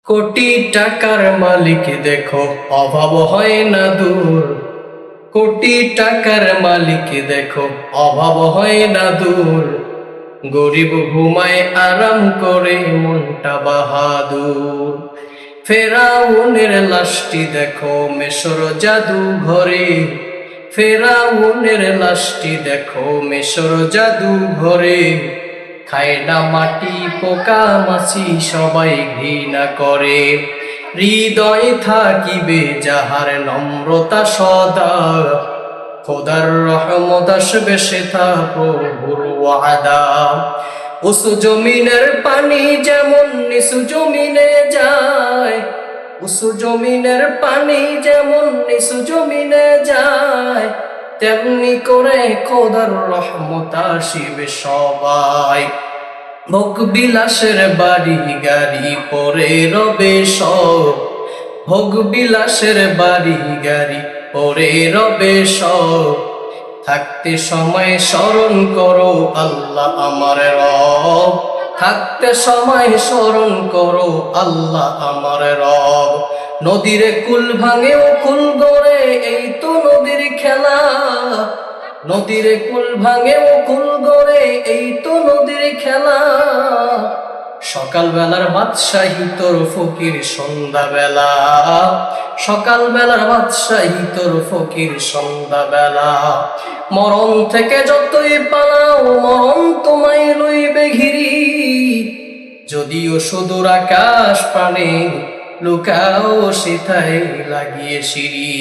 কোটি টাকার মালিক দেখো অভাব হয় না দূর। কোটি টাকার মালিক দেখো অভাব হয় না দূর। গরিব ঘুমায় আরাম করে মনটা বাহাদুর। ফেরাউনের লাশটি দেখো মিশর জাদু ঘরে। ফেরাউনের লাশটি দেখো মিশর জাদু ঘরে। খায় না মাটি পোকা মাছি সবাই ঘৃণা করে। হৃদয়ে থাকিবে যাহার নম্রতা সদা, খোদার রহমত আসবে সেথা প্রভুর ওয়াদা। উঁচু জমিনের পানি যেমন নিচু জমিনে যায়, উঁচু জমিনের পানি যেমন নিচু জমিনে যায়, তেমনি করে খোদার রহমত আসিবে সবাই। ভোগ বিলাসের বাড়ি গাড়ি পরে রবে সব, ভোগ বিলাসের বাড়ি গাড়ি পরে রবে সব। থাকতে সময় স্মরণ করো আল্লাহ আমার রব, থাকতে সময় স্মরণ করো আল্লাহ আমার রব। নদীর কুল ভাঙে ও কুল গড়ে এই তো নদীর খেলা, নদীর কুল ভাঙে ও কুল গড়ে এই তো নদীর খেলা। সকাল বেলার বাদশাহী তোর ফকির সন্ধ্যা বেলা, সকাল বেলার বাদশাহী তোর ফকির সন্ধ্যা বেলা। মরণ থেকে যতই পালাও মরণ তোমায় লইবে ঘিরি, যদিও সুদূর আকাশ পানে লুকাও সেথায় লাগিয়ে সিঁড়ি।